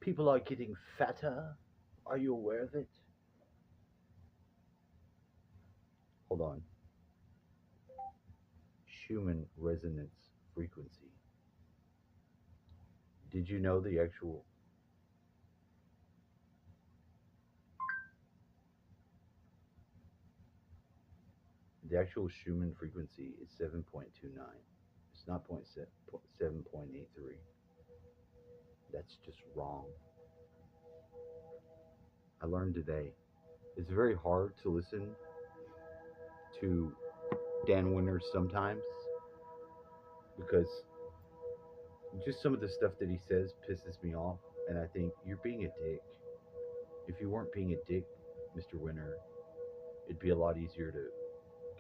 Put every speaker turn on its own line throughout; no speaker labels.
People are getting fatter. Are you aware of it? Hold on. Schumann resonance frequency. Did you know the actual Schumann frequency is 7.29. It's not 7.83. That's just wrong. I learned today. It's very hard to listen to Dan Winters sometimes because just some of the stuff that he says pisses me off, and I think you're being a dick. If you weren't being a dick, Mr. Winter, it'd be a lot easier to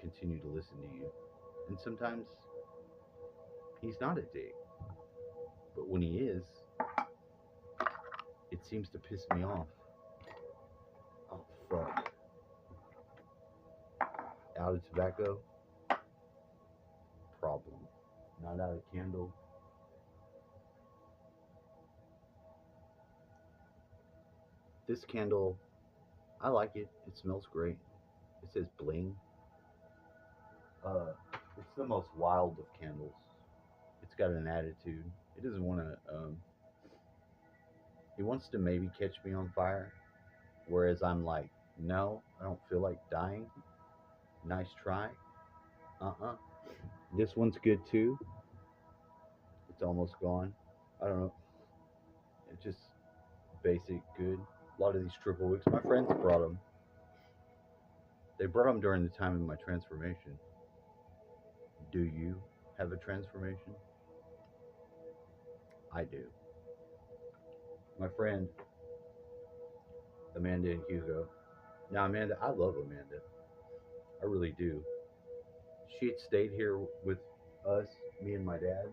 continue to listen to you. And sometimes he's not a dick, but when he is, it seems to piss me off. Oh fuck! Out of tobacco, problem. Not out of candle. This candle, I like it. It smells great. It says bling. Uh, it's the most wild of candles. It's got an attitude. It doesn't want to. He wants to maybe catch me on fire, whereas I'm like, no, I don't feel like dying. Nice try. Uh-uh. This one's good too. It's almost gone. I don't know. It's just basic good. A lot of these triple wicks, my friends brought them. They brought them during the time of my transformation. Do you have a transformation? I do. My friend Amanda and Hugo. Now, Amanda, I love Amanda. I really do. She had stayed here with us, me and my dad,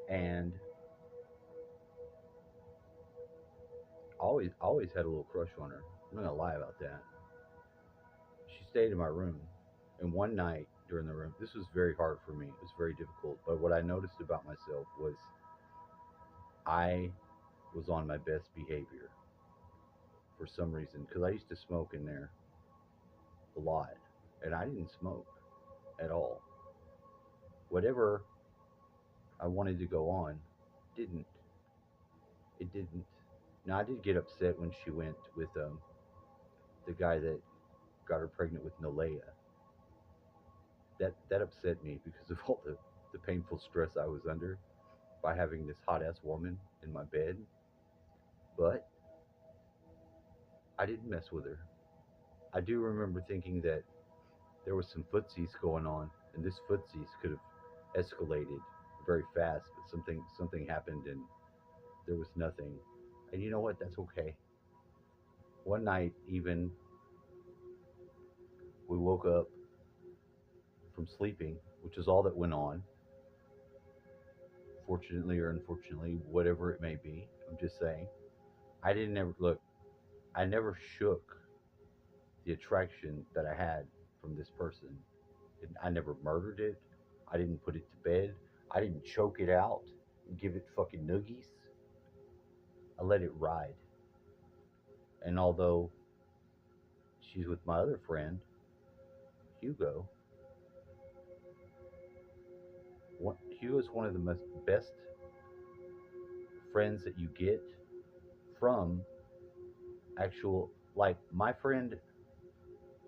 and always had a little crush on her. I'm not gonna lie about that. She stayed in my room, and one night during the room, this was very hard for me. It was very difficult. But what I noticed about myself was I was on my best behavior for some reason because I used to smoke in there a lot, and I didn't smoke at all. Whatever I wanted to go on, didn't. It didn't. Now I did get upset when she went with the guy that got her pregnant with Nalea. That upset me because of all the painful stress I was under by having this hot ass woman in my bed. But I didn't mess with her. I do remember thinking that there was some footsies going on, and this footsies could have escalated very fast. But something happened, and there was nothing. And you know what? That's okay. One night, even we woke up from sleeping, which is all that went on. Fortunately or unfortunately, whatever it may be, I'm just saying. I didn't ever look. I never shook the attraction that I had from this person. I never murdered it. I didn't put it to bed. I didn't choke it out and give it fucking noogies. I let it ride. And although she's with my other friend, Hugo, Hugo's one of the best friends that you get from actual, like my friend.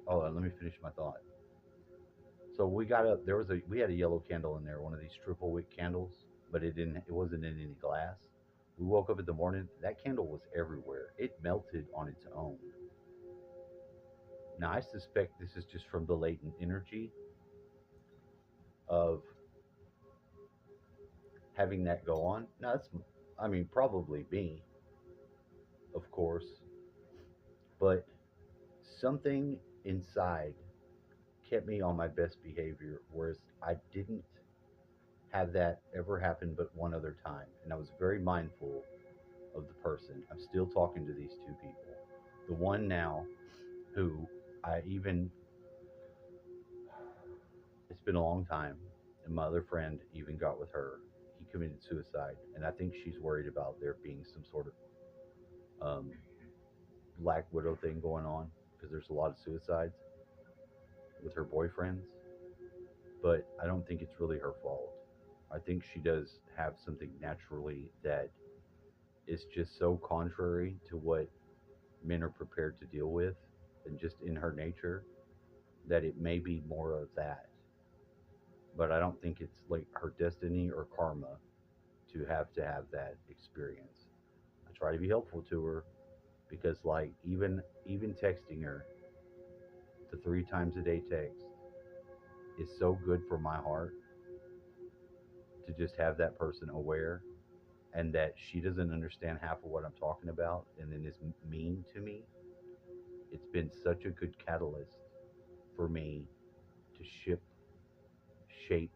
Oh, let me finish my thought. So we got up. We had a yellow candle in there, one of these triple wick candles, but it wasn't in any glass. We woke up in the morning. That candle was everywhere. It melted on its own. Now I suspect this is just from the latent energy of having that go on. Now that's, I mean, probably me, of course, but something inside kept me on my best behavior, whereas I didn't have that ever happen but one other time, and I was very mindful of the person. I'm still talking to these two people. The one now who I even, it's been a long time, and my other friend even got with her. He committed suicide, and I think she's worried about there being some sort of um, Black Widow thing going on because there's a lot of suicides with her boyfriends, but I don't think it's really her fault. I think she does have something naturally that is just so contrary to what men are prepared to deal with and just in her nature that it may be more of that. But I don't think it's like her destiny or karma to have that experience. I try to be helpful to her because like even texting her the 3 times a day text is so good for my heart to just have that person aware and that she doesn't understand half of what I'm talking about and then is mean to me. It's been such a good catalyst for me to shape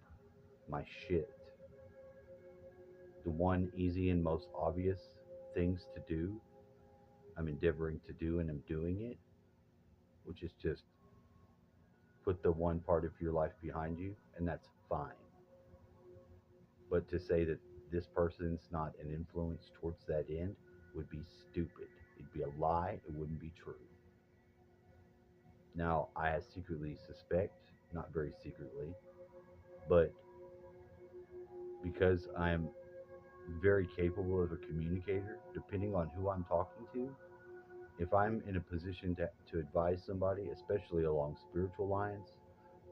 my shit. The one easy and most obvious things to do, I'm endeavoring to do and I'm doing it, which is just put the one part of your life behind you, and that's fine. But to say that this person's not an influence towards that end would be stupid. It'd be a lie, it wouldn't be true. Now, I secretly suspect, not very secretly, but because I'm very capable of a communicator, depending on who I'm talking to, if I'm in a position to advise somebody, especially along spiritual lines,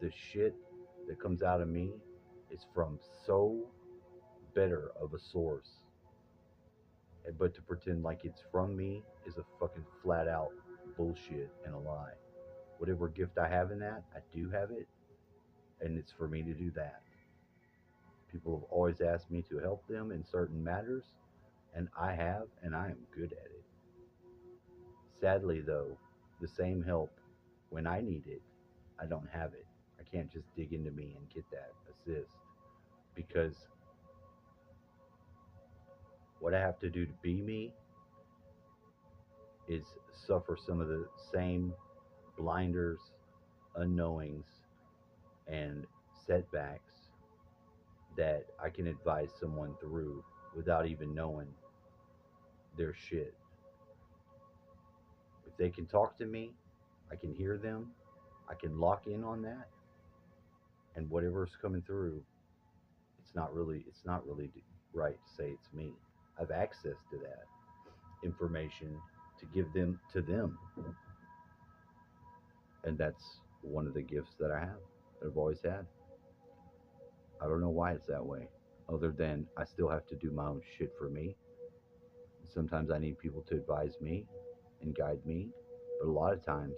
the shit that comes out of me is from so better of a source. But to pretend like it's from me is a fucking flat out bullshit and a lie. Whatever gift I have in that, I do have it, and it's for me to do that. People have always asked me to help them in certain matters, and I have, and I am good at it. Sadly, though, the same help when I need it, I don't have it. I can't just dig into me and get that assist because what I have to do to be me is suffer some of the same blinders, unknowings, and setbacks that I can advise someone through without even knowing their shit. If they can talk to me, I can hear them, I can lock in on that, and whatever's coming through, it's not really right to say it's me. I've access to that information to give them to them, and that's one of the gifts that I have, that I've always had. I don't know why it's that way, other than I still have to do my own shit for me. Sometimes I need people to advise me and guide me, but a lot of times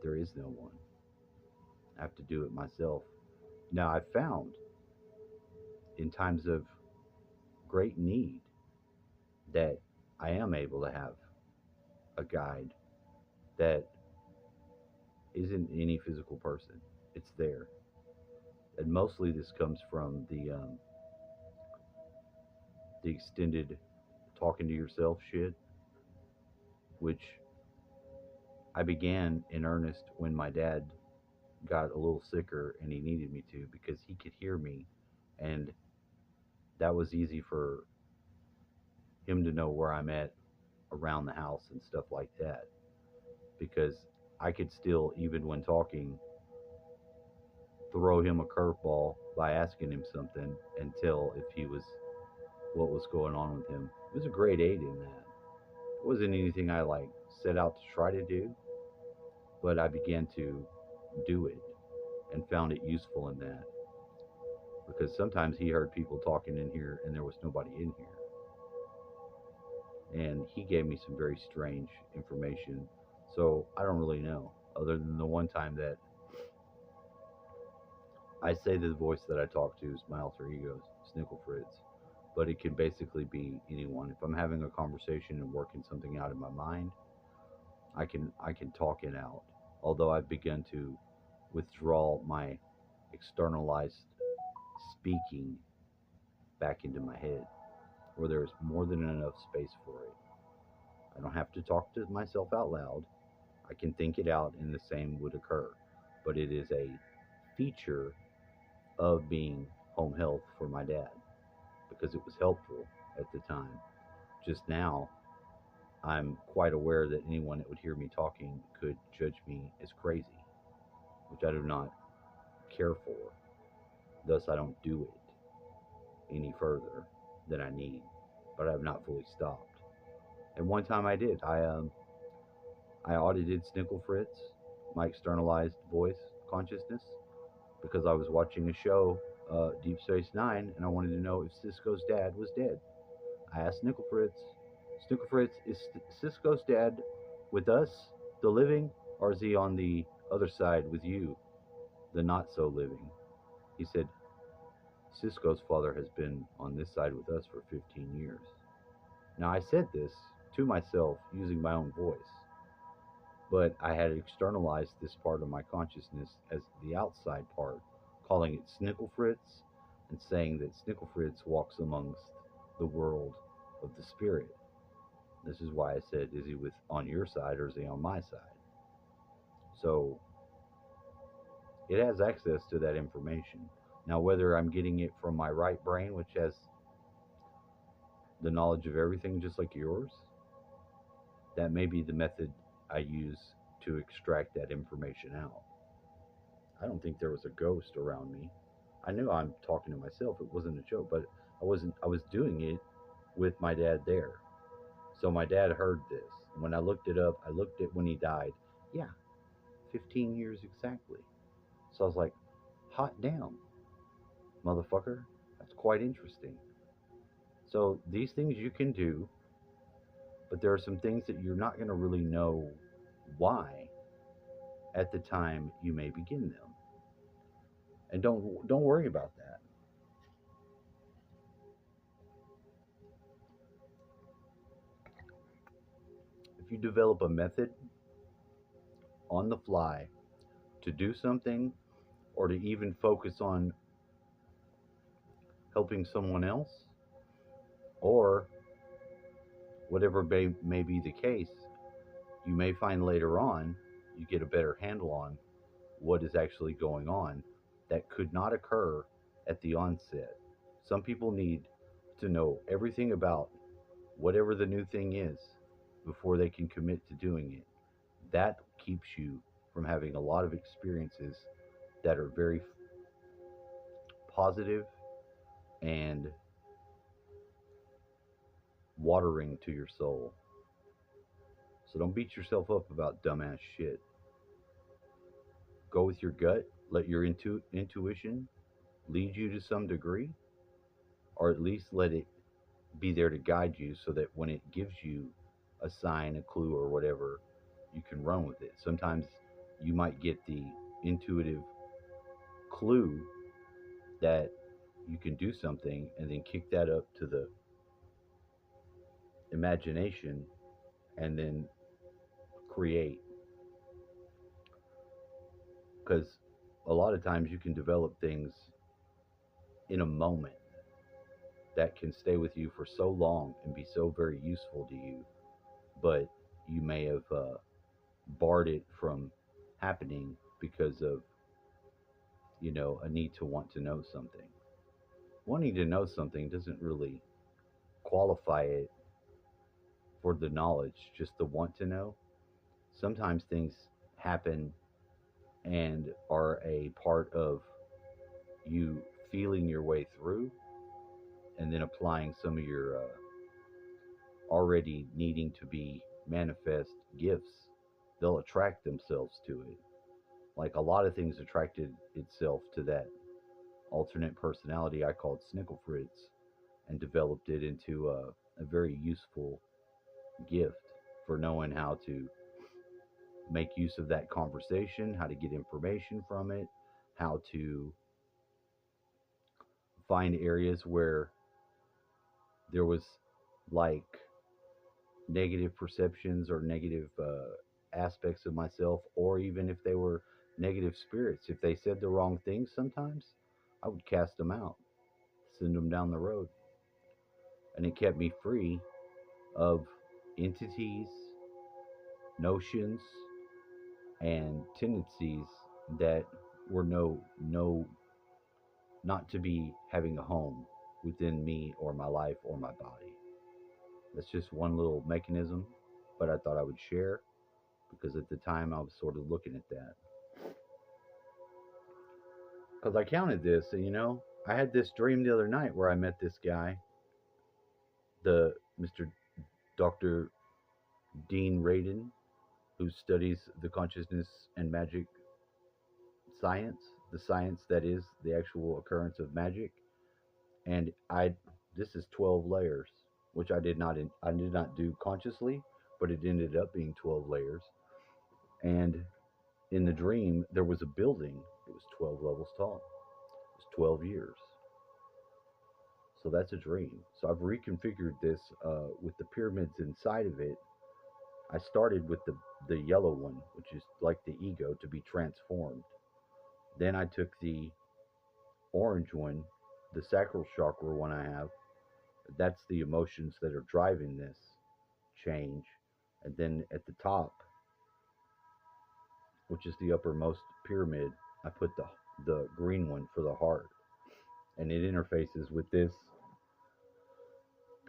there is no one. I have to do it myself. Now, I've found in times of great need that I am able to have a guide that isn't any physical person. It's there. And mostly this comes from the extended talking to yourself shit, which I began in earnest when my dad got a little sicker and he needed me to because he could hear me, and that was easy for him to know where I'm at around the house and stuff like that because I could still, even when talking, throw him a curveball by asking him something and tell if he was what was going on with him. It was a great aid in that. It wasn't anything I like set out to try to do, but I began to do it and found it useful in that because sometimes he heard people talking in here and there was nobody in here. And he gave me some very strange information. So I don't really know, other than the one time that I say that the voice that I talk to is my alter ego, Snickle Fritz. But it can basically be anyone. If I'm having a conversation and working something out in my mind, I can talk it out. Although I've begun to withdraw my externalized speaking back into my head, where there's more than enough space for it. I don't have to talk to myself out loud. I can think it out and the same would occur. But it is a feature of being home health for my dad because it was helpful at the time. Just now, I'm quite aware that anyone that would hear me talking could judge me as crazy, which I do not care for. Thus, I don't do it any further than I need, but I have not fully stopped. And one time I did. I audited Snickle Fritz, my externalized voice consciousness, because I was watching a show, Deep Space Nine, and I wanted to know if Cisco's dad was dead. I asked Snickle Fritz, Snickle Fritz, is Cisco's dad with us, the living, or is he on the other side with you, the not so living? He said, Cisco's father has been on this side with us for 15 years. Now, I said this to myself using my own voice, but I had externalized this part of my consciousness as the outside part, calling it Snickle Fritz and saying that Snickle Fritz walks amongst the world of the spirit. This is why I said, is he with on your side or is he on my side? So it has access to that information. Now, whether I'm getting it from my right brain, which has the knowledge of everything just like yours, that may be the method I use to extract that information out. I don't think there was a ghost around me. I knew I'm talking to myself. It wasn't a joke, but I was doing it with my dad there. So my dad heard this. When I looked it up, I looked at when he died. Yeah, 15 years exactly. So I was like, hot damn, motherfucker. That's quite interesting. So these things you can do, but there are some things that you're not going to really know why at the time you may begin them. And don't worry about that. If you develop a method on the fly to do something or to even focus on helping someone else or whatever may be the case, you may find later on you get a better handle on what is actually going on that could not occur at the onset. Some people need to know everything about whatever the new thing is before they can commit to doing it. That keeps you from having a lot of experiences that are very positive and watering to your soul. So don't beat yourself up about dumbass shit. Go with your gut, let your intuition lead you to some degree, or at least let it be there to guide you so that when it gives you a sign, a clue, or whatever, you can run with it. Sometimes you might get the intuitive clue that you can do something and then kick that up to the imagination and then create. Because a lot of times you can develop things in a moment that can stay with you for so long and be so very useful to you, but you may have barred it from happening because of, a need to want to know something. Wanting to know something doesn't really qualify it for the knowledge, just the want to know. Sometimes things happen and are a part of you feeling your way through and then applying some of your already needing to be manifest gifts. They'll attract themselves to it. Like a lot of things attracted itself to that alternate personality I called Snickle Fritz and developed it into a very useful gift for knowing how to make use of that conversation, how to get information from it, how to find areas where there was like negative perceptions or negative aspects of myself, or even if they were negative spirits. If they said the wrong things sometimes, I would cast them out, send them down the road. And it kept me free of entities, notions, and tendencies that were not to be having a home within me or my life or my body. That's just one little mechanism. but I thought I would share because at the time I was sort of looking at that. Because I counted this, and I had this dream the other night where I met this guy, the Mr. Dr. Dean Radin, who studies the consciousness and magic science, the science that is the actual occurrence of magic. And this is 12 layers, which I did not do consciously, but it ended up being 12 layers. And in the dream, there was a building. It was 12 levels tall. It was 12 years. So that's a dream. So I've reconfigured this with the pyramids inside of it. I started with the yellow one, which is like the ego to be transformed. Then I took the orange one, the sacral chakra one I have. That's the emotions that are driving this change. And then at the top, which is the uppermost pyramid, I put the green one for the heart. And it interfaces with this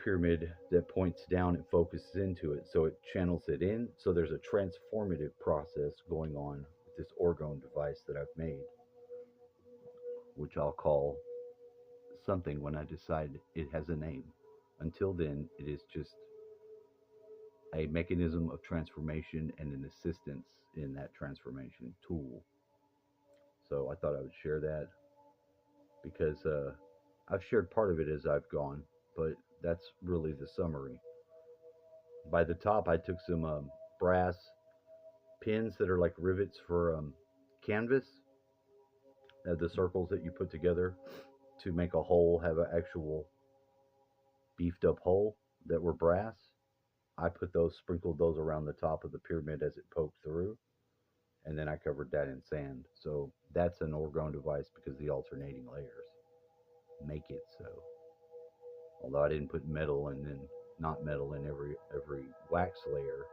pyramid that points down and focuses into it. So it channels it in. So there's a transformative process going on with this orgone device that I've made, which I'll call something when I decide it has a name. Until then, it is just a mechanism of transformation and an assistance in that transformation tool. So I thought I would share that because I've shared part of it as I've gone, but that's really the summary. By the top, I took some brass pins that are like rivets for canvas, the circles that you put together to make a hole have an actual beefed up hole that were brass. I put those, sprinkled those around the top of the pyramid as it poked through, and then I covered that in sand. So that's an orgone device because the alternating layers make it so. Although I didn't put metal and then not metal in every wax layer,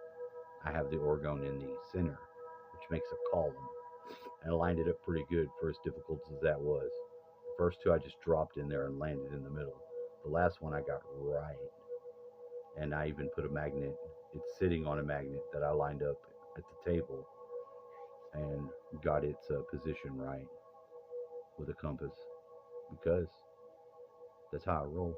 I have the orgone in the center, which makes a column. And I lined it up pretty good for as difficult as that was. The first two I just dropped in there and landed in the middle. The last one I got right. And I even put a magnet. It's sitting on a magnet that I lined up at the table and got its position right with a compass because that's how I roll.